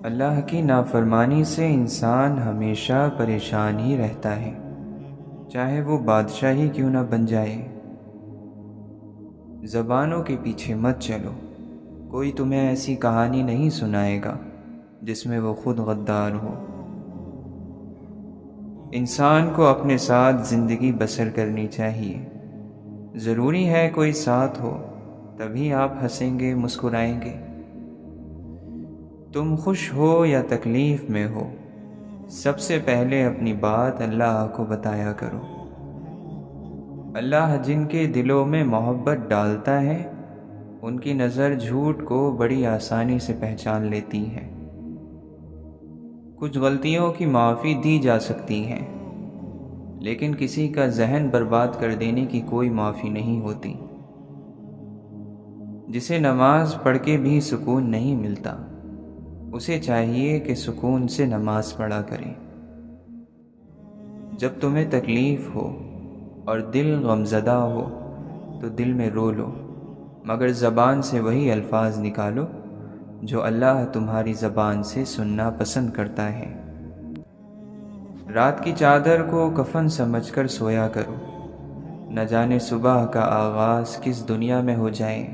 اللہ کی نافرمانی سے انسان ہمیشہ پریشان ہی رہتا ہے، چاہے وہ بادشاہ ہی کیوں نہ بن جائے۔ زبانوں کے پیچھے مت چلو، کوئی تمہیں ایسی کہانی نہیں سنائے گا جس میں وہ خود غدار ہو۔ انسان کو اپنے ساتھ زندگی بسر کرنی چاہیے۔ ضروری ہے کوئی ساتھ ہو، تبھی آپ ہنسیں گے، مسکرائیں گے۔ تم خوش ہو یا تکلیف میں ہو، سب سے پہلے اپنی بات اللہ کو بتایا کرو۔ اللہ جن کے دلوں میں محبت ڈالتا ہے، ان کی نظر جھوٹ کو بڑی آسانی سے پہچان لیتی ہے۔ کچھ غلطیوں کی معافی دی جا سکتی ہے، لیکن کسی کا ذہن برباد کر دینے کی کوئی معافی نہیں ہوتی۔ جسے نماز پڑھ کے بھی سکون نہیں ملتا، اسے چاہیے کہ سکون سے نماز پڑھا کرے۔ جب تمہیں تکلیف ہو اور دل غمزدہ ہو تو دل میں رو لو، مگر زبان سے وہی الفاظ نکالو جو اللہ تمہاری زبان سے سننا پسند کرتا ہے۔ رات کی چادر کو کفن سمجھ کر سویا کرو، نہ جانے صبح کا آغاز کس دنیا میں ہو جائے۔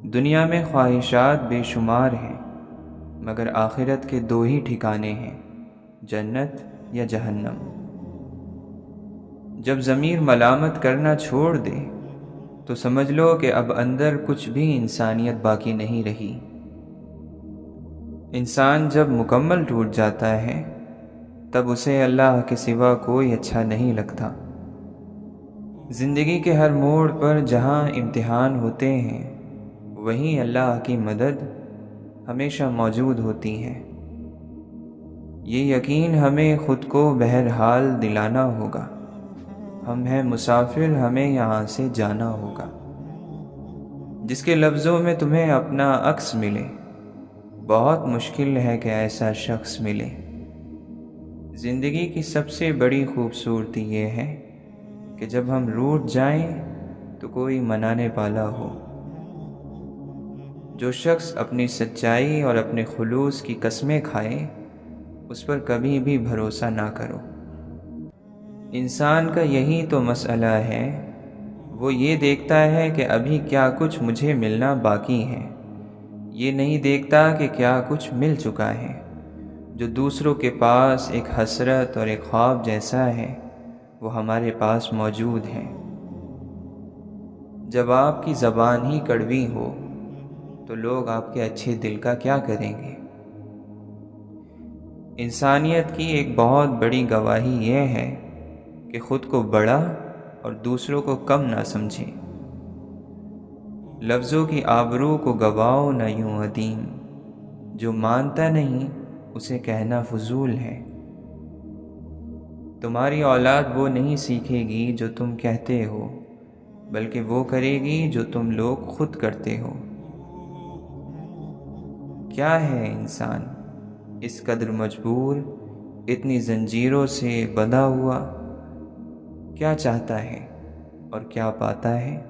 دنیا میں خواہشات بے شمار ہیں، مگر آخرت کے دو ہی ٹھکانے ہیں، جنت یا جہنم۔ جب ضمیر ملامت کرنا چھوڑ دے تو سمجھ لو کہ اب اندر کچھ بھی انسانیت باقی نہیں رہی۔ انسان جب مکمل ٹوٹ جاتا ہے تب اسے اللہ کے سوا کوئی اچھا نہیں لگتا۔ زندگی کے ہر موڑ پر جہاں امتحان ہوتے ہیں، وہیں اللہ کی مدد ہمیشہ موجود ہوتی ہے۔ یہ یقین ہمیں خود کو بہرحال دلانا ہوگا، ہم ہیں مسافر، ہمیں یہاں سے جانا ہوگا۔ جس کے لفظوں میں تمہیں اپنا عکس ملے، بہت مشکل ہے کہ ایسا شخص ملے۔ زندگی کی سب سے بڑی خوبصورتی یہ ہے کہ جب ہم روٹھ جائیں تو کوئی منانے والا ہو۔ جو شخص اپنی سچائی اور اپنے خلوص کی قسمیں کھائے، اس پر کبھی بھی بھروسہ نہ کرو۔ انسان کا یہی تو مسئلہ ہے، وہ یہ دیکھتا ہے کہ ابھی کیا کچھ مجھے ملنا باقی ہے، یہ نہیں دیکھتا کہ کیا کچھ مل چکا ہے۔ جو دوسروں کے پاس ایک حسرت اور ایک خواب جیسا ہے، وہ ہمارے پاس موجود ہے۔ جب آپ کی زبان ہی کڑوی ہو تو لوگ آپ کے اچھے دل کا کیا کریں گے؟ انسانیت کی ایک بہت بڑی گواہی یہ ہے کہ خود کو بڑا اور دوسروں کو کم نہ سمجھیں۔ لفظوں کی آبرو کو گواؤ نہ یوں عدیم، جو مانتا نہیں اسے کہنا فضول ہے۔ تمہاری اولاد وہ نہیں سیکھے گی جو تم کہتے ہو، بلکہ وہ کرے گی جو تم لوگ خود کرتے ہو۔ کیا ہے انسان اس قدر مجبور، اتنی زنجیروں سے بندھا ہوا؟ کیا چاہتا ہے اور کیا پاتا ہے؟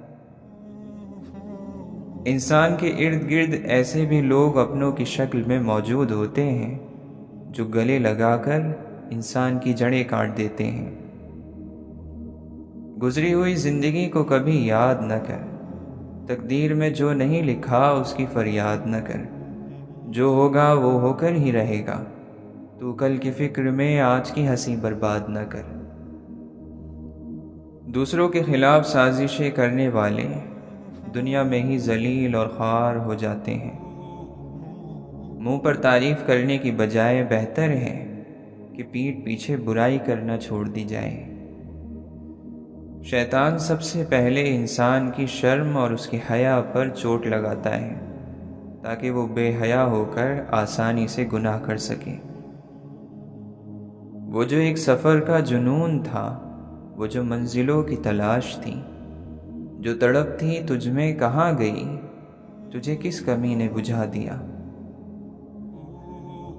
انسان کے ارد گرد ایسے بھی لوگ اپنوں کی شکل میں موجود ہوتے ہیں جو گلے لگا کر انسان کی جڑیں کاٹ دیتے ہیں۔ گزری ہوئی زندگی کو کبھی یاد نہ کر، تقدیر میں جو نہیں لکھا اس کی فریاد نہ کر۔ جو ہوگا وہ ہو کر ہی رہے گا، تو کل کی فکر میں آج کی ہنسی برباد نہ کر۔ دوسروں کے خلاف سازشیں کرنے والے دنیا میں ہی ذلیل اور خوار ہو جاتے ہیں۔ منہ پر تعریف کرنے کی بجائے بہتر ہے کہ پیٹھ پیچھے برائی کرنا چھوڑ دی جائے۔ شیطان سب سے پہلے انسان کی شرم اور اس کی حیا پر چوٹ لگاتا ہے، تاکہ وہ بے حیا ہو کر آسانی سے گناہ کر سکے۔ وہ جو ایک سفر کا جنون تھا، وہ جو منزلوں کی تلاش تھی، جو تڑپ تھی تجھ میں کہاں گئی، تجھے کس کمی نے بجھا دیا؟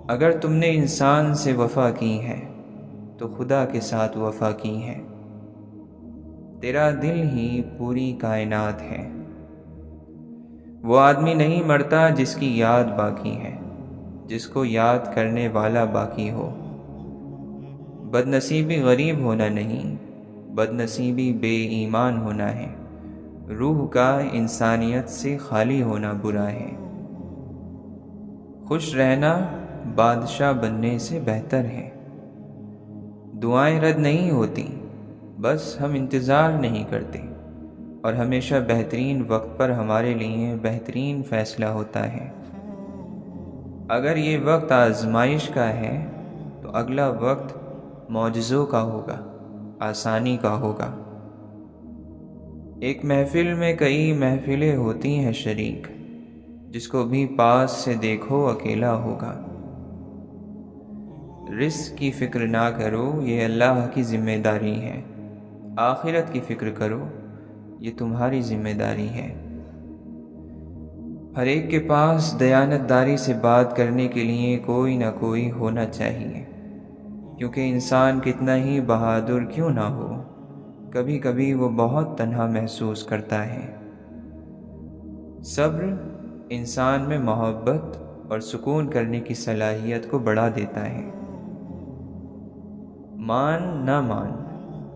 اگر تم نے انسان سے وفا کی ہے تو خدا کے ساتھ وفا کی ہے۔ تیرا دل ہی پوری کائنات ہے۔ وہ آدمی نہیں مرتا جس کی یاد باقی ہے، جس کو یاد کرنے والا باقی ہو۔ بد نصیبی غریب ہونا نہیں، بد نصیبی بے ایمان ہونا ہے، روح کا انسانیت سے خالی ہونا برا ہے۔ خوش رہنا بادشاہ بننے سے بہتر ہے۔ دعائیں رد نہیں ہوتی، بس ہم انتظار نہیں کرتے، اور ہمیشہ بہترین وقت پر ہمارے لیے بہترین فیصلہ ہوتا ہے۔ اگر یہ وقت آزمائش کا ہے تو اگلا وقت معجزوں کا ہوگا، آسانی کا ہوگا۔ ایک محفل میں کئی محفلیں ہوتی ہیں شریک، جس کو بھی پاس سے دیکھو اکیلا ہوگا۔ رزق کی فکر نہ کرو، یہ اللہ کی ذمہ داری ہے۔ آخرت کی فکر کرو، یہ تمہاری ذمہ داری ہے۔ ہر ایک کے پاس دیانت داری سے بات کرنے کے لیے کوئی نہ کوئی ہونا چاہیے، کیونکہ انسان کتنا ہی بہادر کیوں نہ ہو، کبھی کبھی وہ بہت تنہا محسوس کرتا ہے۔ صبر انسان میں محبت اور سکون کرنے کی صلاحیت کو بڑھا دیتا ہے۔ مان نہ مان،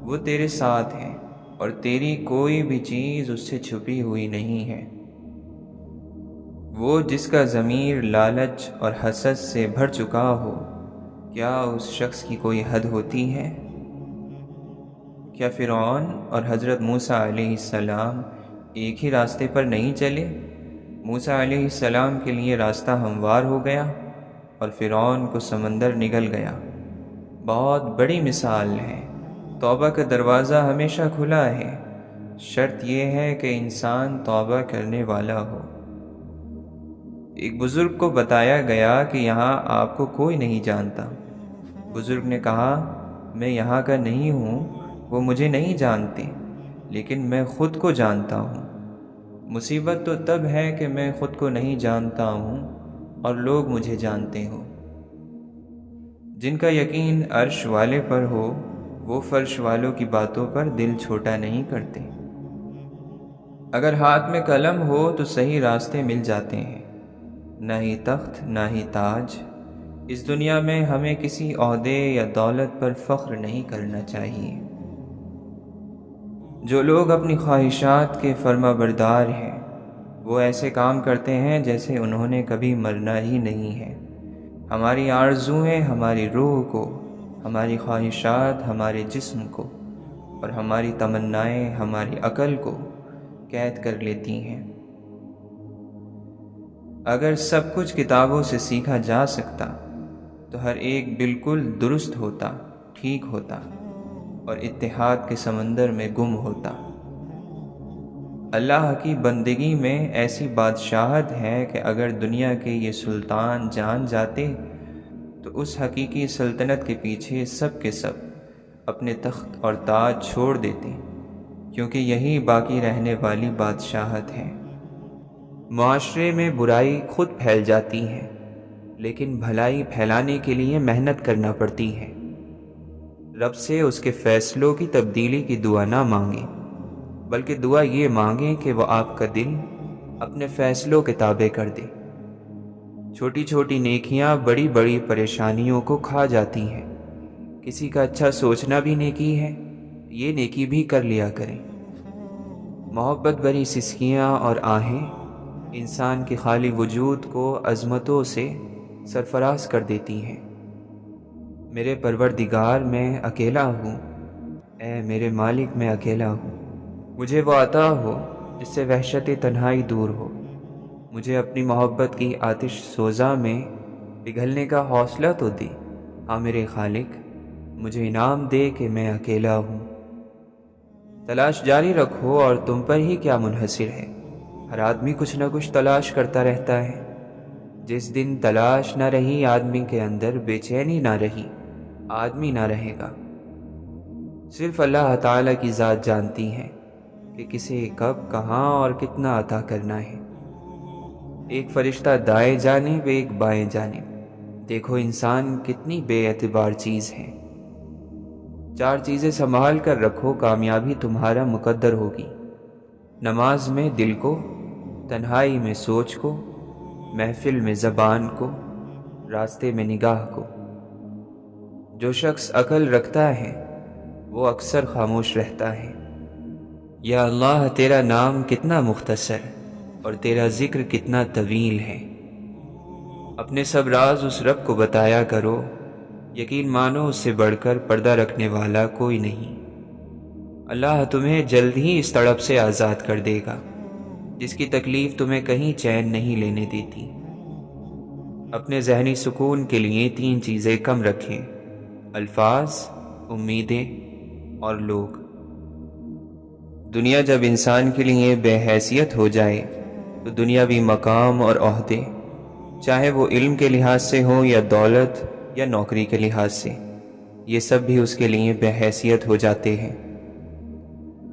وہ تیرے ساتھ ہے، اور تیری کوئی بھی چیز اس سے چھپی ہوئی نہیں ہے۔ وہ جس کا ضمیر لالچ اور حسد سے بھر چکا ہو، کیا اس شخص کی کوئی حد ہوتی ہے؟ کیا فرعون اور حضرت موسیٰ علیہ السلام ایک ہی راستے پر نہیں چلے؟ موسیٰ علیہ السلام کے لیے راستہ ہموار ہو گیا اور فرعون کو سمندر نگل گیا۔ بہت بڑی مثال ہے۔ توبہ کا دروازہ ہمیشہ کھلا ہے، شرط یہ ہے کہ انسان توبہ کرنے والا ہو۔ ایک بزرگ کو بتایا گیا کہ یہاں آپ کو کوئی نہیں جانتا۔ بزرگ نے کہا، میں یہاں کا نہیں ہوں، وہ مجھے نہیں جانتے، لیکن میں خود کو جانتا ہوں۔ مصیبت تو تب ہے کہ میں خود کو نہیں جانتا ہوں اور لوگ مجھے جانتے ہوں۔ جن کا یقین عرش والے پر ہو، وہ فرش والوں کی باتوں پر دل چھوٹا نہیں کرتے۔ اگر ہاتھ میں قلم ہو تو صحیح راستے مل جاتے ہیں، نہ ہی تخت نہ ہی تاج۔ اس دنیا میں ہمیں کسی عہدے یا دولت پر فخر نہیں کرنا چاہیے۔ جو لوگ اپنی خواہشات کے فرما بردار ہیں، وہ ایسے کام کرتے ہیں جیسے انہوں نے کبھی مرنا ہی نہیں ہے۔ ہماری آرزوئیں ہماری روح کو، ہماری خواہشات ہمارے جسم کو، اور ہماری تمنائیں ہماری عقل کو قید کر لیتی ہیں۔ اگر سب کچھ کتابوں سے سیکھا جا سکتا تو ہر ایک بالکل درست ہوتا، ٹھیک ہوتا، اور اتحاد کے سمندر میں گم ہوتا۔ اللہ کی بندگی میں ایسی بادشاہت ہے کہ اگر دنیا کے یہ سلطان جان جاتے تو اس حقیقی سلطنت کے پیچھے سب کے سب اپنے تخت اور تاج چھوڑ دیتے، کیونکہ یہی باقی رہنے والی بادشاہت ہے۔ معاشرے میں برائی خود پھیل جاتی ہے، لیکن بھلائی پھیلانے کے لیے محنت کرنا پڑتی ہے۔ رب سے اس کے فیصلوں کی تبدیلی کی دعا نہ مانگیں، بلکہ دعا یہ مانگیں کہ وہ آپ کا دل اپنے فیصلوں کے تابع کر دے۔ چھوٹی چھوٹی نیکیاں بڑی بڑی پریشانیوں کو کھا جاتی ہیں۔ کسی کا اچھا سوچنا بھی نیکی ہے، یہ نیکی بھی کر لیا کریں۔ محبت بھری سسکیاں اور آہیں انسان کے خالی وجود کو عظمتوں سے سرفراز کر دیتی ہیں۔ میرے پروردگار، میں اکیلا ہوں، اے میرے مالک، میں اکیلا ہوں۔ مجھے وہ عطا ہو جس سے وحشت تنہائی دور ہو۔ مجھے اپنی محبت کی آتش سوزا میں پگھلنے کا حوصلہ تو دے۔ ہاں میرے خالق، مجھے انعام دے کہ میں اکیلا ہوں۔ تلاش جاری رکھو، اور تم پر ہی کیا منحصر ہے۔ ہر آدمی کچھ نہ کچھ تلاش کرتا رہتا ہے۔ جس دن تلاش نہ رہی آدمی کے اندر، بے چینی نہ رہی، آدمی نہ رہے گا۔ صرف اللہ تعالیٰ کی ذات جانتی ہے کہ کسے کب، کہاں اور کتنا عطا کرنا ہے۔ ایک فرشتہ دائیں جانب، ایک بائیں جانب۔ دیکھو انسان کتنی بے اعتبار چیز ہے۔ 4 چیزیں سنبھال کر رکھو، کامیابی تمہارا مقدر ہوگی۔ نماز میں دل کو، تنہائی میں سوچ کو، محفل میں زبان کو، راستے میں نگاہ کو۔ جو شخص عقل رکھتا ہے وہ اکثر خاموش رہتا ہے۔ یا اللہ، تیرا نام کتنا مختصر اور تیرا ذکر کتنا طویل ہے۔ اپنے سب راز اس رب کو بتایا کرو، یقین مانو اس سے بڑھ کر پردہ رکھنے والا کوئی نہیں۔ اللہ تمہیں جلد ہی اس تڑپ سے آزاد کر دے گا جس کی تکلیف تمہیں کہیں چین نہیں لینے دیتی۔ اپنے ذہنی سکون کے لیے 3 چیزیں کم رکھیں: الفاظ، امیدیں اور لوگ۔ دنیا جب انسان کے لیے بے حیثیت ہو جائے تو دنیاوی مقام اور عہدے، چاہے وہ علم کے لحاظ سے ہو یا دولت یا نوکری کے لحاظ سے، یہ سب بھی اس کے لیے بے حیثیت ہو جاتے ہیں۔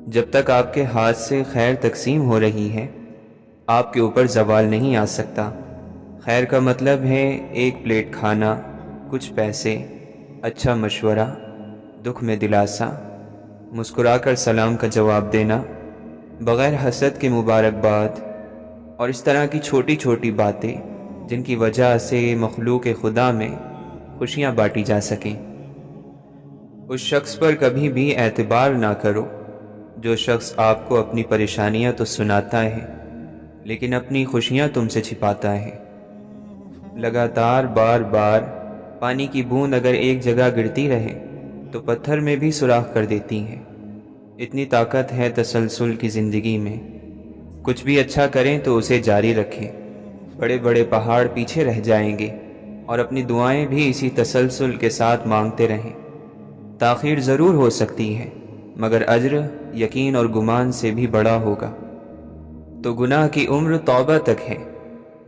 جب تک آپ کے ہاتھ سے خیر تقسیم ہو رہی ہے، آپ کے اوپر زوال نہیں آ سکتا۔ خیر کا مطلب ہے ایک پلیٹ کھانا، کچھ پیسے، اچھا مشورہ، دکھ میں دلاسا، مسکرا کر سلام کا جواب دینا، بغیر حسد کے مبارکباد، اور اس طرح کی چھوٹی چھوٹی باتیں جن کی وجہ سے مخلوق خدا میں خوشیاں بانٹی جا سکیں۔ اس شخص پر کبھی بھی اعتبار نہ کرو جو شخص آپ کو اپنی پریشانیاں تو سناتا ہے لیکن اپنی خوشیاں تم سے چھپاتا ہے۔ لگاتار بار بار پانی کی بوند اگر ایک جگہ گرتی رہے تو پتھر میں بھی سوراخ کر دیتی ہے۔ اتنی طاقت ہے تسلسل کی زندگی میں۔ کچھ بھی اچھا کریں تو اسے جاری رکھیں۔ بڑے بڑے پہاڑ پیچھے رہ جائیں گے اور اپنی دعائیں بھی اسی تسلسل کے ساتھ مانگتے رہیں۔ تاخیر ضرور ہو سکتی ہے مگر اجر یقین اور گمان سے بھی بڑا ہوگا۔ تو گناہ کی عمر توبہ تک ہے۔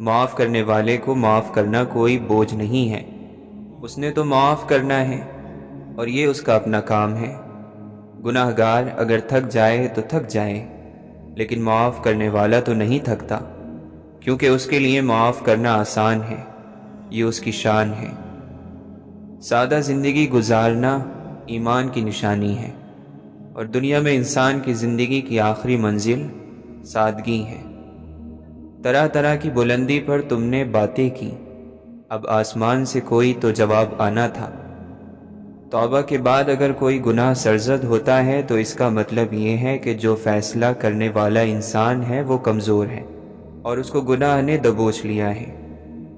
معاف کرنے والے کو معاف کرنا کوئی بوجھ نہیں ہے، اس نے تو معاف کرنا ہے اور یہ اس کا اپنا کام ہے۔ گناہ گار اگر تھک جائے تو تھک جائے، لیکن معاف کرنے والا تو نہیں تھکتا، کیونکہ اس کے لیے معاف کرنا آسان ہے، یہ اس کی شان ہے۔ سادہ زندگی گزارنا ایمان کی نشانی ہے، اور دنیا میں انسان کی زندگی کی آخری منزل سادگی ہے۔ طرح طرح کی بلندی پر تم نے باتیں کی، اب آسمان سے کوئی تو جواب آنا تھا۔ توبہ کے بعد اگر کوئی گناہ سرزد ہوتا ہے تو اس کا مطلب یہ ہے کہ جو فیصلہ کرنے والا انسان ہے وہ کمزور ہے اور اس کو گناہ نے دبوچ لیا ہے۔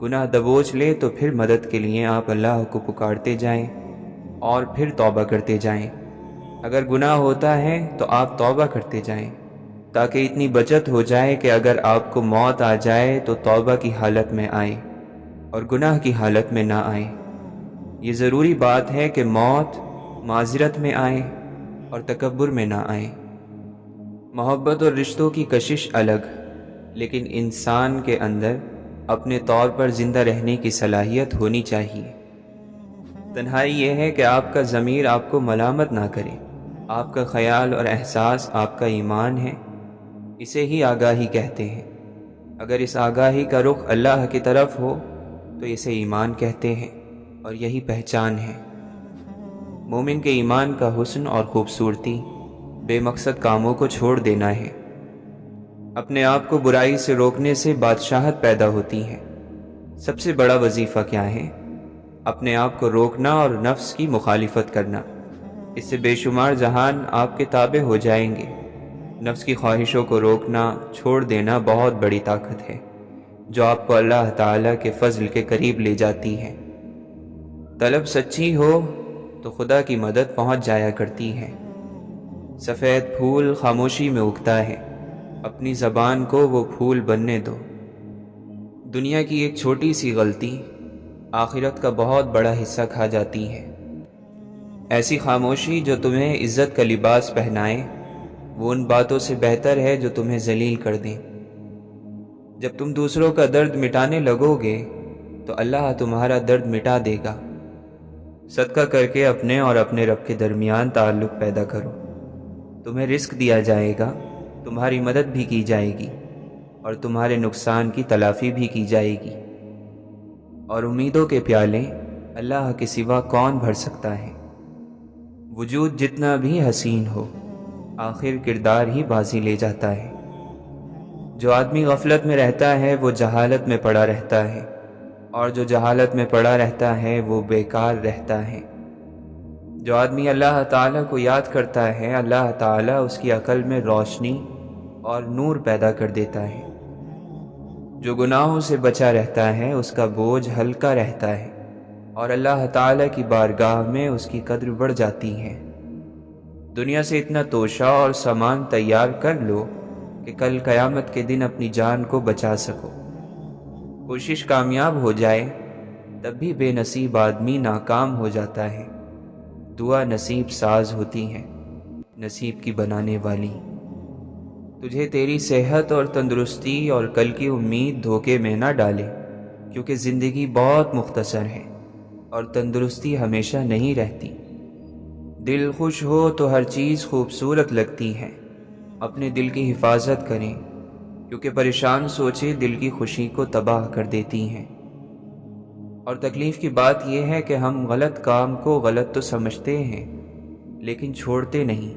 گناہ دبوچ لے تو پھر مدد کے لیے آپ اللہ کو پکارتے جائیں اور پھر توبہ کرتے جائیں۔ اگر گناہ ہوتا ہے تو آپ توبہ کرتے جائیں تاکہ اتنی بچت ہو جائے کہ اگر آپ کو موت آ جائے تو توبہ کی حالت میں آئے اور گناہ کی حالت میں نہ آئے۔ یہ ضروری بات ہے کہ موت معذرت میں آئے اور تکبر میں نہ آئے۔ محبت اور رشتوں کی کشش الگ، لیکن انسان کے اندر اپنے طور پر زندہ رہنے کی صلاحیت ہونی چاہیے۔ تنہائی یہ ہے کہ آپ کا ضمیر آپ کو ملامت نہ کرے۔ آپ کا خیال اور احساس آپ کا ایمان ہے، اسے ہی آگاہی کہتے ہیں۔ اگر اس آگاہی کا رخ اللہ کی طرف ہو تو اسے ایمان کہتے ہیں، اور یہی پہچان ہے۔ مومن کے ایمان کا حسن اور خوبصورتی بے مقصد کاموں کو چھوڑ دینا ہے۔ اپنے آپ کو برائی سے روکنے سے بادشاہت پیدا ہوتی ہے۔ سب سے بڑا وظیفہ کیا ہے؟ اپنے آپ کو روکنا اور نفس کی مخالفت کرنا۔ اس سے بے شمار جہان آپ کے تابع ہو جائیں گے۔ نفس کی خواہشوں کو روکنا، چھوڑ دینا بہت بڑی طاقت ہے جو آپ کو اللہ تعالیٰ کے فضل کے قریب لے جاتی ہے۔ طلب سچی ہو تو خدا کی مدد پہنچ جایا کرتی ہے۔ سفید پھول خاموشی میں اگتا ہے، اپنی زبان کو وہ پھول بننے دو۔ دنیا کی ایک چھوٹی سی غلطی آخرت کا بہت بڑا حصہ کھا جاتی ہے۔ ایسی خاموشی جو تمہیں عزت کا لباس پہنائے وہ ان باتوں سے بہتر ہے جو تمہیں ذلیل کر دیں۔ جب تم دوسروں کا درد مٹانے لگو گے تو اللہ تمہارا درد مٹا دے گا۔ صدقہ کر کے اپنے اور اپنے رب کے درمیان تعلق پیدا کرو۔ تمہیں رزق دیا جائے گا، تمہاری مدد بھی کی جائے گی اور تمہارے نقصان کی تلافی بھی کی جائے گی۔ اور امیدوں کے پیالے اللہ کے سوا کون بھر سکتا ہے؟ وجود جتنا بھی حسین ہو، آخر کردار ہی بازی لے جاتا ہے۔ جو آدمی غفلت میں رہتا ہے وہ جہالت میں پڑا رہتا ہے، اور جو جہالت میں پڑا رہتا ہے وہ بیکار رہتا ہے۔ جو آدمی اللہ تعالیٰ کو یاد کرتا ہے، اللہ تعالیٰ اس کی عقل میں روشنی اور نور پیدا کر دیتا ہے۔ جو گناہوں سے بچا رہتا ہے اس کا بوجھ ہلکا رہتا ہے، اور اللہ تعالیٰ کی بارگاہ میں اس کی قدر بڑھ جاتی ہے۔ دنیا سے اتنا توشہ اور سامان تیار کر لو کہ کل قیامت کے دن اپنی جان کو بچا سکو۔ کوشش کامیاب ہو جائے تب بھی بے نصیب آدمی ناکام ہو جاتا ہے۔ دعا نصیب ساز ہوتی ہے، نصیب کی بنانے والی۔ تجھے تیری صحت اور تندرستی اور کل کی امید دھوکے میں نہ ڈالے، کیونکہ زندگی بہت مختصر ہے اور تندرستی ہمیشہ نہیں رہتی۔ دل خوش ہو تو ہر چیز خوبصورت لگتی ہے۔ اپنے دل کی حفاظت کریں، کیونکہ پریشان سوچیں دل کی خوشی کو تباہ کر دیتی ہیں۔ اور تکلیف کی بات یہ ہے کہ ہم غلط کام کو غلط تو سمجھتے ہیں لیکن چھوڑتے نہیں۔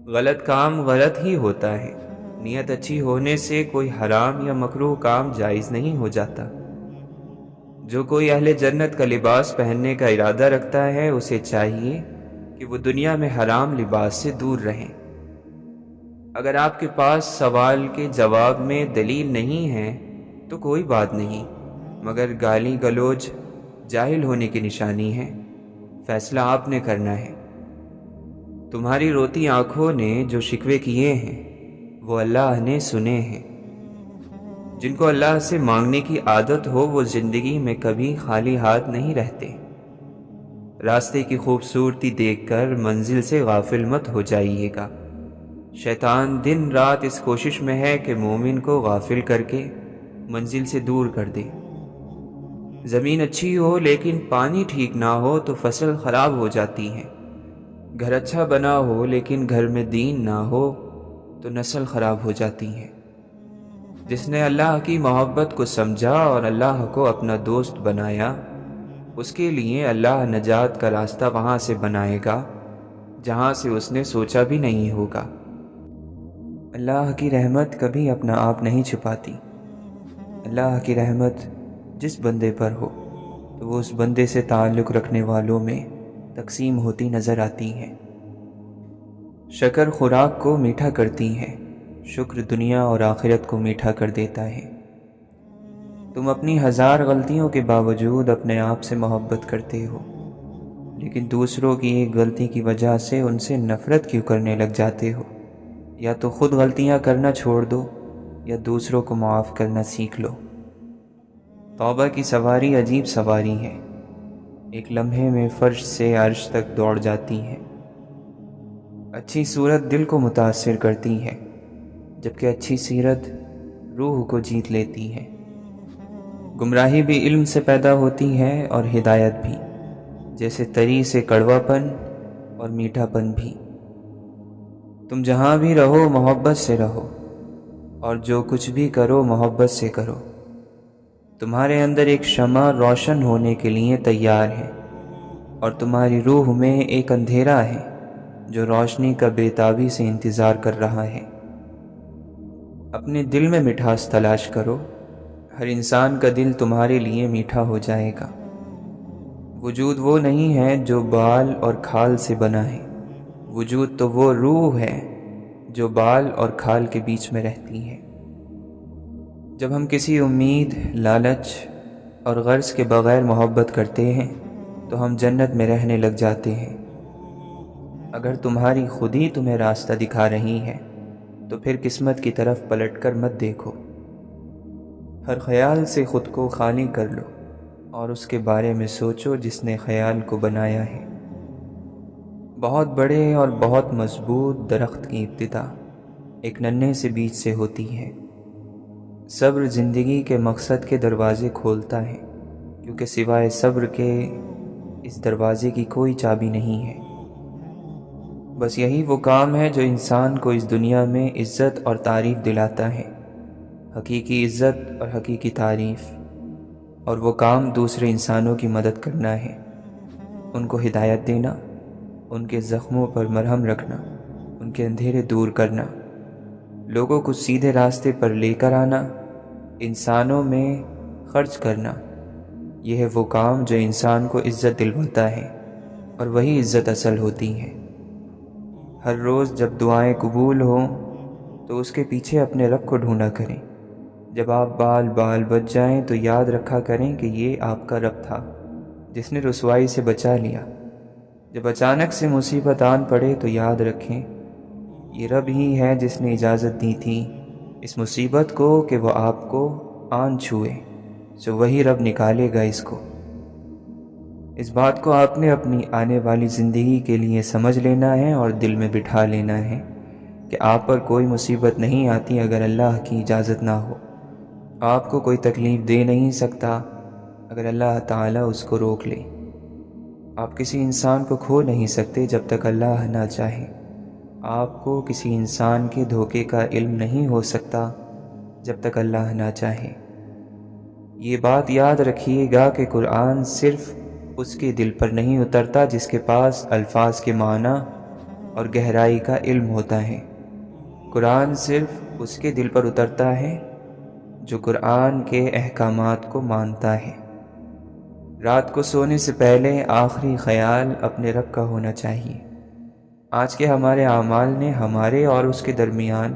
غلط کام غلط ہی ہوتا ہے، نیت اچھی ہونے سے کوئی حرام یا مکروہ کام جائز نہیں ہو جاتا۔ جو کوئی اہل جنت کا لباس پہننے کا ارادہ رکھتا ہے اسے چاہیے کہ وہ دنیا میں حرام لباس سے دور رہے۔ اگر آپ کے پاس سوال کے جواب میں دلیل نہیں ہے تو کوئی بات نہیں، مگر گالی گلوچ جاہل ہونے کی نشانی ہے۔ فیصلہ آپ نے کرنا ہے۔ تمہاری روتی آنکھوں نے جو شکوے کیے ہیں وہ اللہ نے سنے ہیں۔ جن کو اللہ سے مانگنے کی عادت ہو وہ زندگی میں کبھی خالی ہاتھ نہیں رہتے۔ راستے کی خوبصورتی دیکھ کر منزل سے غافل مت ہو جائیے گا۔ شیطان دن رات اس کوشش میں ہے کہ مومن کو غافل کر کے منزل سے دور کر دے۔ زمین اچھی ہو لیکن پانی ٹھیک نہ ہو تو فصل خراب ہو جاتی ہے۔ گھر اچھا بنا ہو لیکن گھر میں دین نہ ہو تو نسل خراب ہو جاتی ہے۔ جس نے اللہ کی محبت کو سمجھا اور اللہ کو اپنا دوست بنایا، اس کے لیے اللہ نجات کا راستہ وہاں سے بنائے گا جہاں سے اس نے سوچا بھی نہیں ہوگا۔ اللہ کی رحمت کبھی اپنا آپ نہیں چھپاتی۔ اللہ کی رحمت جس بندے پر ہو تو وہ اس بندے سے تعلق رکھنے والوں میں تقسیم ہوتی نظر آتی ہے۔ شکر خوراک کو میٹھا کرتی ہے، شکر دنیا اور آخرت کو میٹھا کر دیتا ہے۔ تم اپنی ہزار غلطیوں کے باوجود اپنے آپ سے محبت کرتے ہو، لیکن دوسروں کی ایک غلطی کی وجہ سے ان سے نفرت کیوں کرنے لگ جاتے ہو؟ یا تو خود غلطیاں کرنا چھوڑ دو یا دوسروں کو معاف کرنا سیکھ لو۔ توبہ کی سواری عجیب سواری ہے، ایک لمحے میں فرش سے عرش تک دوڑ جاتی ہے۔ اچھی صورت دل کو متاثر کرتی ہے، جبکہ اچھی سیرت روح کو جیت لیتی ہے۔ گمراہی بھی علم سے پیدا ہوتی ہے اور ہدایت بھی، جیسے تری سے کڑوا پن اور میٹھا پن بھی۔ تم جہاں بھی رہو محبت سے رہو، اور جو کچھ بھی کرو محبت سے کرو۔ تمہارے اندر ایک شمع روشن ہونے کے لیے تیار ہے، اور تمہاری روح میں ایک اندھیرا ہے جو روشنی کا بے تابی سے انتظار کر رہا ہے۔ اپنے دل میں مٹھاس تلاش کرو، ہر انسان کا دل تمہارے لیے میٹھا ہو جائے گا۔ وجود وہ نہیں ہے جو بال اور کھال سے بنا ہے، وجود تو وہ روح ہے جو بال اور کھال کے بیچ میں رہتی ہے۔ جب ہم کسی امید، لالچ اور غرض کے بغیر محبت کرتے ہیں تو ہم جنت میں رہنے لگ جاتے ہیں۔ اگر تمہاری خودی تمہیں راستہ دکھا رہی ہے تو پھر قسمت کی طرف پلٹ کر مت دیکھو۔ ہر خیال سے خود کو خالی کر لو اور اس کے بارے میں سوچو جس نے خیال کو بنایا ہے۔ بہت بڑے اور بہت مضبوط درخت کی ابتدا ایک ننھے سے بیج سے ہوتی ہے۔ صبر زندگی کے مقصد کے دروازے کھولتا ہے، کیونکہ سوائے صبر کے اس دروازے کی کوئی چابی نہیں ہے۔ بس یہی وہ کام ہے جو انسان کو اس دنیا میں عزت اور تعریف دلاتا ہے، حقیقی عزت اور حقیقی تعریف۔ اور وہ کام دوسرے انسانوں کی مدد کرنا ہے، ان کو ہدایت دینا، ان کے زخموں پر مرہم رکھنا، ان کے اندھیرے دور کرنا، لوگوں کو سیدھے راستے پر لے کر آنا، انسانوں میں خرچ کرنا، یہ ہے وہ کام جو انسان کو عزت دلواتا ہے، اور وہی عزت اصل ہوتی ہے۔ ہر روز جب دعائیں قبول ہوں تو اس کے پیچھے اپنے رب کو ڈھونڈا کریں۔ جب آپ بال بال بچ جائیں تو یاد رکھا کریں کہ یہ آپ کا رب تھا جس نے رسوائی سے بچا لیا۔ جب اچانک سے مصیبت آن پڑے تو یاد رکھیں یہ رب ہی ہے جس نے اجازت دی تھی اس مصیبت کو کہ وہ آپ کو آن چھوئے، سو وہی رب نکالے گا اس کو۔ اس بات کو آپ نے اپنی آنے والی زندگی کے لیے سمجھ لینا ہے اور دل میں بٹھا لینا ہے کہ آپ پر کوئی مصیبت نہیں آتی اگر اللہ کی اجازت نہ ہو۔ آپ کو کوئی تکلیف دے نہیں سکتا اگر اللہ تعالیٰ اس کو روک لے۔ آپ کسی انسان کو کھو نہیں سکتے جب تک اللہ نہ چاہے۔ آپ کو کسی انسان کے دھوکے کا علم نہیں ہو سکتا جب تک اللہ نہ چاہے۔ یہ بات یاد رکھیے گا کہ قرآن صرف اس کے دل پر نہیں اترتا جس کے پاس الفاظ کے معنی اور گہرائی کا علم ہوتا ہے۔ قرآن صرف اس کے دل پر اترتا ہے جو قرآن کے احکامات کو مانتا ہے۔ رات کو سونے سے پہلے آخری خیال اپنے رب کا ہونا چاہیے۔ آج کے ہمارے اعمال نے ہمارے اور اس کے درمیان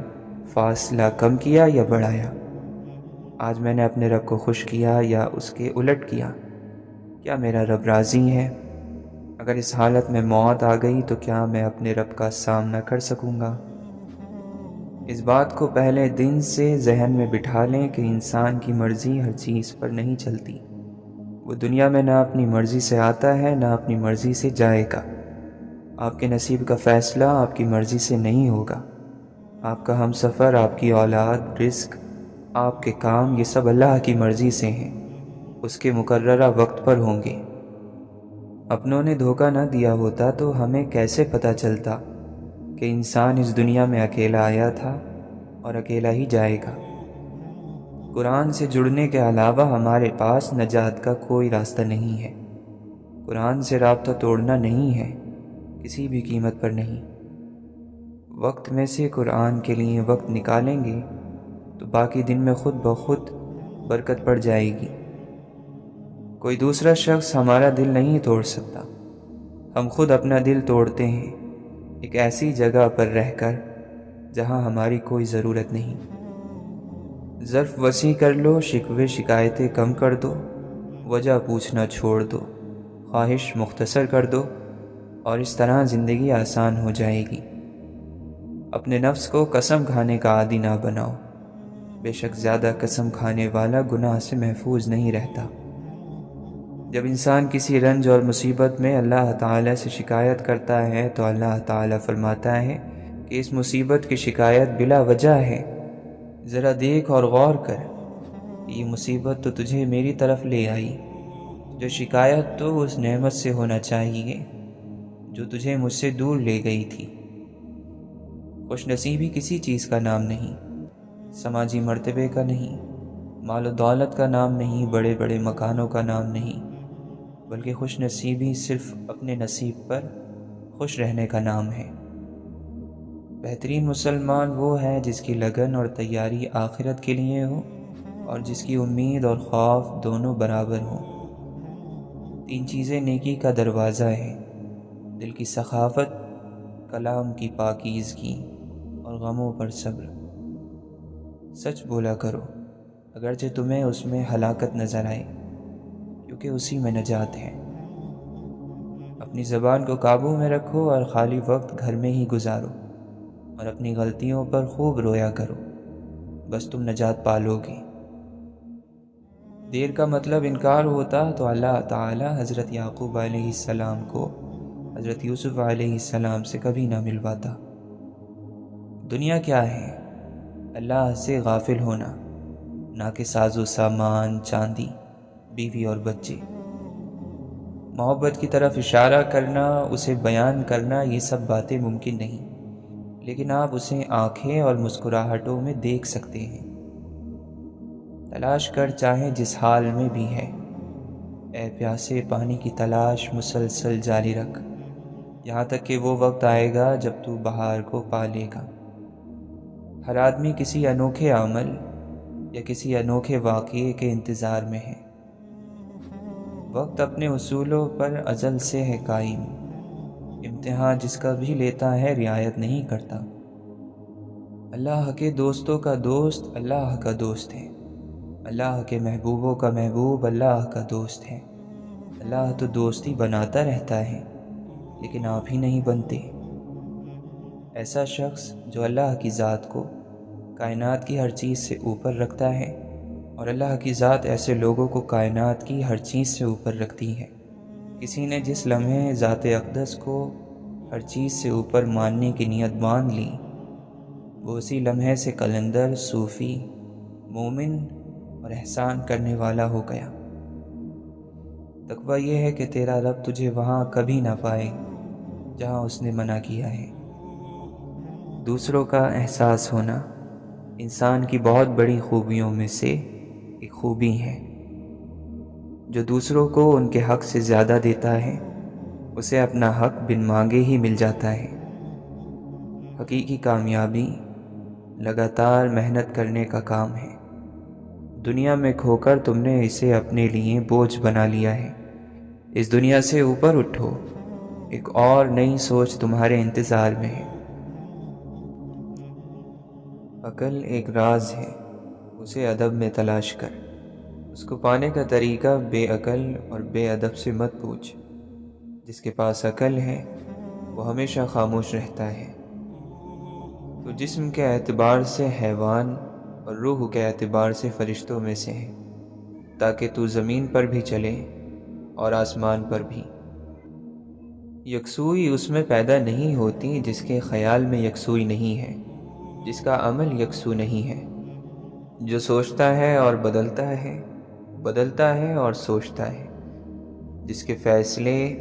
فاصلہ کم کیا یا بڑھایا؟ آج میں نے اپنے رب کو خوش کیا یا اس کے الٹ کیا؟ کیا میرا رب راضی ہے؟ اگر اس حالت میں موت آ گئی تو کیا میں اپنے رب کا سامنا کر سکوں گا؟ اس بات کو پہلے دن سے ذہن میں بٹھا لیں کہ انسان کی مرضی ہر چیز پر نہیں چلتی۔ وہ دنیا میں نہ اپنی مرضی سے آتا ہے نہ اپنی مرضی سے جائے گا۔ آپ کے نصیب کا فیصلہ آپ کی مرضی سے نہیں ہوگا۔ آپ کا ہم سفر، آپ کی اولاد، رزق، آپ کے کام، یہ سب اللہ کی مرضی سے ہیں، اس کے مقررہ وقت پر ہوں گے۔ اپنوں نے دھوکہ نہ دیا ہوتا تو ہمیں کیسے پتہ چلتا کہ انسان اس دنیا میں اکیلا آیا تھا اور اکیلا ہی جائے گا۔ قرآن سے جڑنے کے علاوہ ہمارے پاس نجات کا کوئی راستہ نہیں ہے۔ قرآن سے رابطہ توڑنا نہیں ہے، کسی بھی قیمت پر نہیں۔ وقت میں سے قرآن کے لیے وقت نکالیں گے تو باقی دن میں خود بخود برکت پڑ جائے گی۔ کوئی دوسرا شخص ہمارا دل نہیں توڑ سکتا، ہم خود اپنا دل توڑتے ہیں، ایک ایسی جگہ پر رہ کر جہاں ہماری کوئی ضرورت نہیں۔ ظرف وسیع کر لو، شکوے شکایتیں کم کر دو، وجہ پوچھنا چھوڑ دو، خواہش مختصر کر دو، اور اس طرح زندگی آسان ہو جائے گی۔ اپنے نفس کو قسم کھانے کا عادی نہ بناؤ، بے شک زیادہ قسم کھانے والا گناہ سے محفوظ نہیں رہتا۔ جب انسان کسی رنج اور مصیبت میں اللہ تعالیٰ سے شکایت کرتا ہے تو اللہ تعالیٰ فرماتا ہے کہ اس مصیبت کی شکایت بلا وجہ ہے، ذرا دیکھ اور غور کر، یہ مصیبت تو تجھے میری طرف لے آئی، جو شکایت تو اس نعمت سے ہونا چاہیے جو تجھے مجھ سے دور لے گئی تھی۔ خوش نصیبی کسی چیز کا نام نہیں، سماجی مرتبے کا نہیں، مال و دولت کا نام نہیں، بڑے بڑے مکانوں کا نام نہیں، بلکہ خوش نصیبی صرف اپنے نصیب پر خوش رہنے کا نام ہے۔ بہترین مسلمان وہ ہے جس کی لگن اور تیاری آخرت کے لیے ہو اور جس کی امید اور خوف دونوں برابر ہوں۔ 3 چیزیں نیکی کا دروازہ ہیں: دل کی سخاوت، کلام کی پاکیزگی اور غموں پر صبر۔ سچ بولا کرو اگرچہ تمہیں اس میں ہلاکت نظر آئے، کیونکہ اسی میں نجات ہے۔ اپنی زبان کو قابو میں رکھو اور خالی وقت گھر میں ہی گزارو، اور اپنی غلطیوں پر خوب رویا کرو، بس تم نجات پالو گے۔ دیر کا مطلب انکار ہوتا تو اللہ تعالی حضرت یعقوب علیہ السلام کو حضرت یوسف علیہ السلام سے کبھی نہ ملواتا۔ دنیا کیا ہے؟ اللہ سے غافل ہونا، نہ کہ ساز و سامان، چاندی، بیوی اور بچے۔ محبت کی طرف اشارہ کرنا، اسے بیان کرنا، یہ سب باتیں ممکن نہیں، لیکن آپ اسے آنکھیں اور مسکراہٹوں میں دیکھ سکتے ہیں۔ تلاش کر چاہے جس حال میں بھی ہے، اے پیاسے پانی کی تلاش مسلسل جاری رکھ، یہاں تک کہ وہ وقت آئے گا جب تو بہار کو پا لے گا۔ ہر آدمی کسی انوکھے عمل یا کسی انوکھے واقعے کے انتظار میں ہے۔ وقت اپنے اصولوں پر ازل سے ہے قائم، امتحان جس کا بھی لیتا ہے رعایت نہیں کرتا۔ اللہ کے دوستوں کا دوست اللہ کا دوست ہے، اللہ کے محبوبوں کا محبوب اللہ کا دوست ہے۔ اللہ تو دوستی بناتا رہتا ہے لیکن آپ ہی نہیں بنتے۔ ایسا شخص جو اللہ کی ذات کو کائنات کی ہر چیز سے اوپر رکھتا ہے، اور اللہ کی ذات ایسے لوگوں کو کائنات کی ہر چیز سے اوپر رکھتی ہے۔ کسی نے جس لمحے ذات اقدس کو ہر چیز سے اوپر ماننے کی نیت باندھ لی، وہ اسی لمحے سے قلندر، صوفی، مومن اور احسان کرنے والا ہو گیا۔ تقویٰ یہ ہے کہ تیرا رب تجھے وہاں کبھی نہ پائے جہاں اس نے منع کیا ہے۔ دوسروں کا احساس ہونا انسان کی بہت بڑی خوبیوں میں سے ایک خوبی ہے۔ جو دوسروں کو ان کے حق سے زیادہ دیتا ہے، اسے اپنا حق بن مانگے ہی مل جاتا ہے۔ حقیقی کامیابی لگاتار محنت کرنے کا کام ہے۔ دنیا میں کھو کر تم نے اسے اپنے لیے بوجھ بنا لیا ہے۔ اس دنیا سے اوپر اٹھو، ایک اور نئی سوچ تمہارے انتظار میں ہے۔ عقل ایک راز ہے، اسے ادب میں تلاش کر۔ اس کو پانے کا طریقہ بے عقل اور بے ادب سے مت پوچھ۔ جس کے پاس عقل ہے وہ ہمیشہ خاموش رہتا ہے۔ تو جسم کے اعتبار سے حیوان اور روح کے اعتبار سے فرشتوں میں سے ہے، تاکہ تو زمین پر بھی چلے اور آسمان پر بھی۔ یکسوئی اس میں پیدا نہیں ہوتی جس کے خیال میں یکسوئی نہیں ہے، جس کا عمل یکسو نہیں ہے۔ جو سوچتا ہے اور بدلتا ہے اور سوچتا ہے، جس کے فیصلے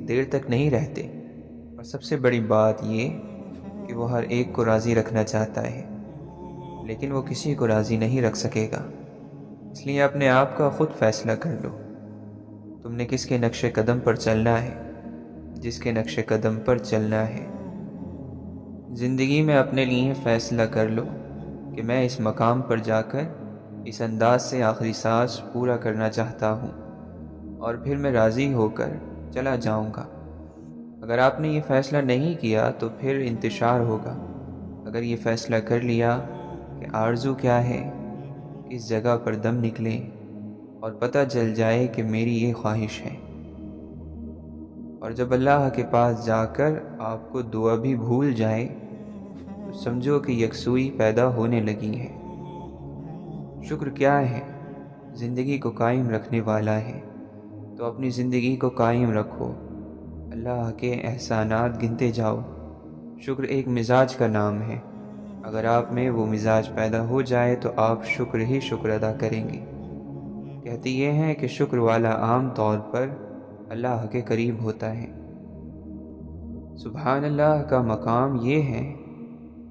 دیر تک نہیں رہتے، اور سب سے بڑی بات یہ کہ وہ ہر ایک کو راضی رکھنا چاہتا ہے، لیکن وہ کسی کو راضی نہیں رکھ سکے گا۔ اس لیے اپنے آپ کا خود فیصلہ کر لو، تم نے کس کے نقش قدم پر چلنا ہے۔ جس کے نقش قدم پر چلنا ہے، زندگی میں اپنے لیے فیصلہ کر لو کہ میں اس مقام پر جا کر اس انداز سے آخری سانس پورا کرنا چاہتا ہوں، اور پھر میں راضی ہو کر چلا جاؤں گا۔ اگر آپ نے یہ فیصلہ نہیں کیا تو پھر انتشار ہوگا۔ اگر یہ فیصلہ کر لیا کہ آرزو کیا ہے، کس جگہ پر دم نکلے، اور پتہ چل جائے کہ میری یہ خواہش ہے، اور جب اللہ کے پاس جا کر آپ کو دعا بھی بھول جائے، تو سمجھو کہ یکسوئی پیدا ہونے لگی ہے۔ شکر کیا ہے؟ زندگی کو قائم رکھنے والا ہے، تو اپنی زندگی کو قائم رکھو، اللہ کے احسانات گنتے جاؤ۔ شکر ایک مزاج کا نام ہے، اگر آپ میں وہ مزاج پیدا ہو جائے تو آپ شکر ہی شکر ادا کریں گے۔ کہتے یہ ہیں کہ شکر والا عام طور پر اللہ کے قریب ہوتا ہے۔ سبحان اللہ کا مقام یہ ہے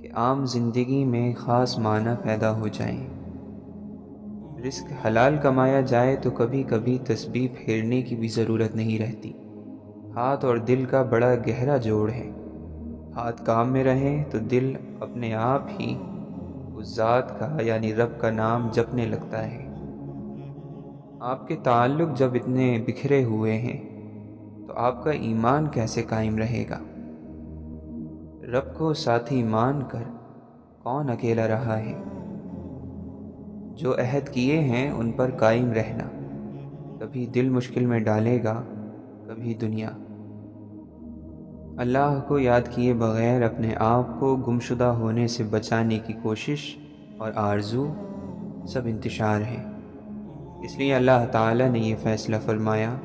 کہ عام زندگی میں خاص معنی پیدا ہو جائیں۔ رزق حلال کمایا جائے تو کبھی کبھی تسبیح پھیرنے کی بھی ضرورت نہیں رہتی۔ ہاتھ اور دل کا بڑا گہرا جوڑ ہے۔ ہاتھ کام میں رہیں تو دل اپنے آپ ہی اس ذات کا یعنی رب کا نام جپنے لگتا ہے۔ آپ کے تعلق جب اتنے بکھرے ہوئے ہیں تو آپ کا ایمان کیسے قائم رہے گا؟ رب کو ساتھی مان کر کون اکیلا رہا ہے؟ جو عہد کیے ہیں ان پر قائم رہنا، کبھی دل مشکل میں ڈالے گا، کبھی دنیا۔ اللہ کو یاد کیے بغیر اپنے آپ کو گمشدہ ہونے سے بچانے کی کوشش اور آرزو سب انتشار ہے۔ اس لیے اللہ تعالیٰ نے یہ فیصلہ فرمایا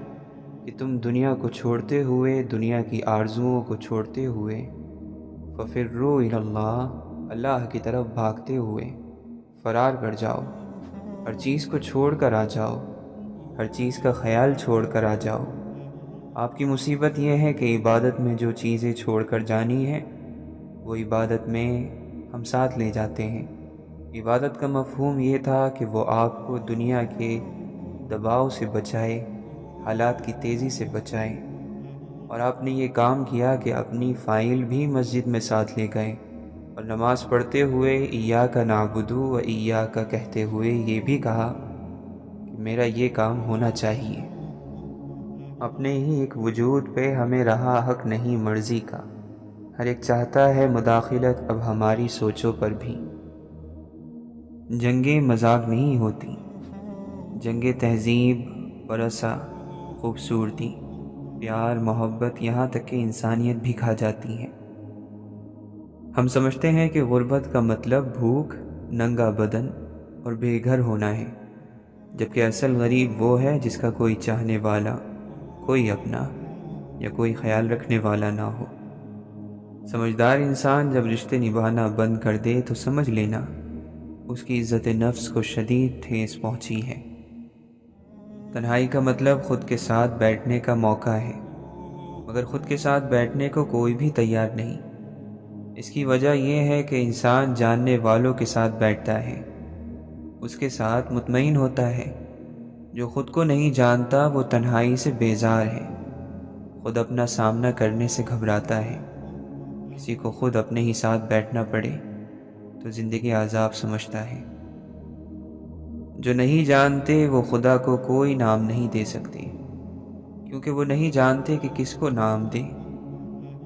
کہ تم دنیا کو چھوڑتے ہوئے، دنیا کی آرزوؤں کو چھوڑتے ہوئے، فَفِرُّوا إِلَى اللَّهِ، اللہ کی طرف بھاگتے ہوئے فرار کر جاؤ۔ ہر چیز کو چھوڑ کر آ جاؤ، ہر چیز کا خیال چھوڑ کر آ جاؤ۔ آپ کی مصیبت یہ ہے کہ عبادت میں جو چیزیں چھوڑ کر جانی ہے وہ عبادت میں ہم ساتھ لے جاتے ہیں۔ عبادت کا مفہوم یہ تھا کہ وہ آپ کو دنیا کے دباؤ سے بچائے، حالات کی تیزی سے بچائے، اور آپ نے یہ کام کیا کہ اپنی فائل بھی مسجد میں ساتھ لے گئے، اور نماز پڑھتے ہوئے ایاک نعبد و ایاک کہتے ہوئے یہ بھی کہا کہ میرا یہ کام ہونا چاہیے۔ اپنے ہی ایک وجود پہ ہمیں رہا حق نہیں مرضی کا، ہر ایک چاہتا ہے مداخلت اب ہماری سوچوں پر بھی۔ جنگیں مذاق نہیں ہوتی، جنگ تہذیب، ورثہ، خوبصورتی، پیار، محبت، یہاں تک کہ انسانیت بھی کھا جاتی ہے۔ ہم سمجھتے ہیں کہ غربت کا مطلب بھوک، ننگا بدن اور بے گھر ہونا ہے، جبکہ اصل غریب وہ ہے جس کا کوئی چاہنے والا، کوئی اپنا یا کوئی خیال رکھنے والا نہ ہو۔ سمجھدار انسان جب رشتے نبھانا بند کر دے تو سمجھ لینا اس کی عزت نفس کو شدید ٹھیس پہنچی ہے۔ تنہائی کا مطلب خود کے ساتھ بیٹھنے کا موقع ہے، مگر خود کے ساتھ بیٹھنے کو کوئی بھی تیار نہیں۔ اس کی وجہ یہ ہے کہ انسان جاننے والوں کے ساتھ بیٹھتا ہے، اس کے ساتھ مطمئن ہوتا ہے۔ جو خود کو نہیں جانتا وہ تنہائی سے بیزار ہے، خود اپنا سامنا کرنے سے گھبراتا ہے۔ کسی کو خود اپنے ہی ساتھ بیٹھنا پڑے تو زندگی عذاب سمجھتا ہے۔ جو نہیں جانتے وہ خدا کو کوئی نام نہیں دے سکتے، کیونکہ وہ نہیں جانتے کہ کس کو نام دیں،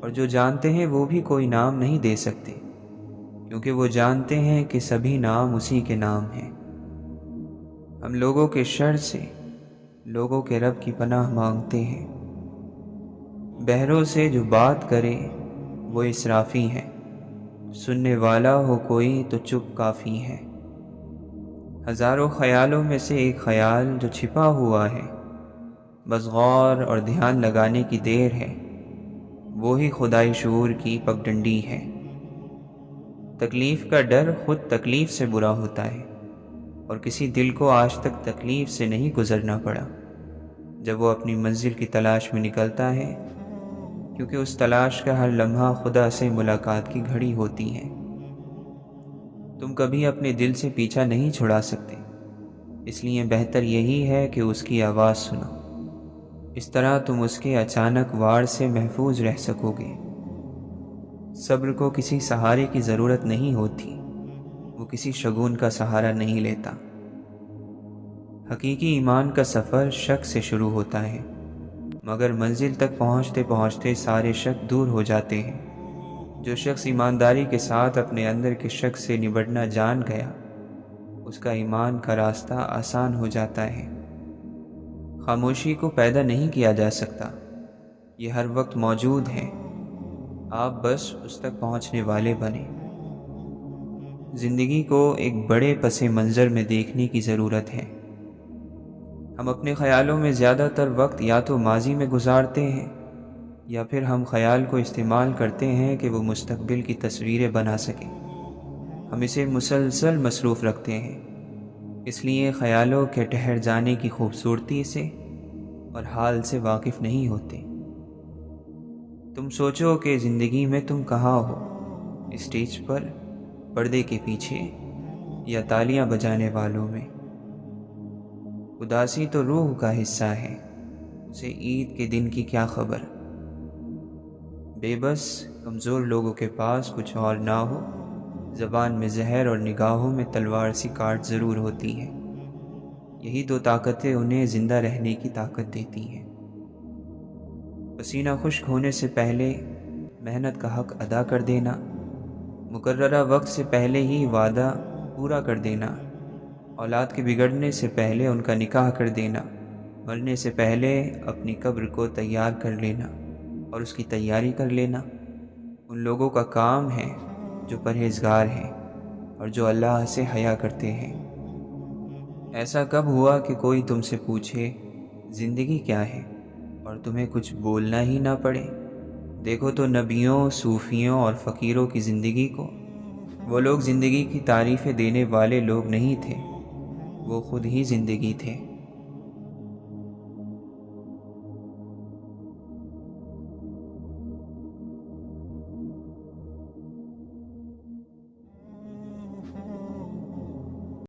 اور جو جانتے ہیں وہ بھی کوئی نام نہیں دے سکتے، کیونکہ وہ جانتے ہیں کہ سبھی نام اسی کے نام ہیں۔ ہم لوگوں کے شر سے لوگوں کے رب کی پناہ مانگتے ہیں۔ بہروں سے جو بات کرے وہ اسرافی ہیں، سننے والا ہو کوئی تو چپ کافی ہے۔ ہزاروں خیالوں میں سے ایک خیال جو چھپا ہوا ہے، بس غور اور دھیان لگانے کی دیر ہے، وہی خدائی شعور کی پگڈنڈی ہے۔ تکلیف کا ڈر خود تکلیف سے برا ہوتا ہے، اور کسی دل کو آج تک تکلیف سے نہیں گزرنا پڑا جب وہ اپنی منزل کی تلاش میں نکلتا ہے، کیونکہ اس تلاش کا ہر لمحہ خدا سے ملاقات کی گھڑی ہوتی ہے۔ تم کبھی اپنے دل سے پیچھا نہیں چھڑا سکتے، اس لیے بہتر یہی ہے کہ اس کی آواز سنو، اس طرح تم اس کے اچانک وار سے محفوظ رہ سکو گے۔ صبر کو کسی سہارے کی ضرورت نہیں ہوتی، وہ کسی شگون کا سہارا نہیں لیتا۔ حقیقی ایمان کا سفر شک سے شروع ہوتا ہے، مگر منزل تک پہنچتے پہنچتے سارے شک دور ہو جاتے ہیں۔ جو شخص ایمانداری کے ساتھ اپنے اندر کے شک سے نبٹنا جان گیا، اس کا ایمان کا راستہ آسان ہو جاتا ہے۔ خاموشی کو پیدا نہیں کیا جا سکتا، یہ ہر وقت موجود ہے، آپ بس اس تک پہنچنے والے بنیں۔ زندگی کو ایک بڑے پس منظر میں دیکھنے کی ضرورت ہے۔ ہم اپنے خیالوں میں زیادہ تر وقت یا تو ماضی میں گزارتے ہیں، یا پھر ہم خیال کو استعمال کرتے ہیں کہ وہ مستقبل کی تصویریں بنا سکیں۔ ہم اسے مسلسل مصروف رکھتے ہیں، اس لیے خیالوں کے ٹھہر جانے کی خوبصورتی سے اور حال سے واقف نہیں ہوتے۔ تم سوچو کہ زندگی میں تم کہاں ہو، اسٹیج پر، پردے کے پیچھے، یا تالیاں بجانے والوں میں۔ اداسی تو روح کا حصہ ہے، اسے عید کے دن کی کیا خبر۔ بے بس کمزور لوگوں کے پاس کچھ اور نہ ہو، زبان میں زہر اور نگاہوں میں تلوار سی کاٹ ضرور ہوتی ہے۔ یہی دو طاقتیں انہیں زندہ رہنے کی طاقت دیتی ہیں۔ پسینہ خشک ہونے سے پہلے محنت کا حق ادا کر دینا، مقررہ وقت سے پہلے ہی وعدہ پورا کر دینا، اولاد کے بگڑنے سے پہلے ان کا نکاح کر دینا، مرنے سے پہلے اپنی قبر کو تیار کر لینا اور اس کی تیاری کر لینا، ان لوگوں کا کام ہے جو پرہیزگار ہیں اور جو اللہ سے حیا کرتے ہیں۔ ایسا کب ہوا کہ کوئی تم سے پوچھے زندگی کیا ہے اور تمہیں کچھ بولنا ہی نہ پڑے؟ دیکھو تو نبیوں، صوفیوں اور فقیروں کی زندگی کو۔ وہ لوگ زندگی کی تعریفیں دینے والے لوگ نہیں تھے، وہ خود ہی زندگی تھے۔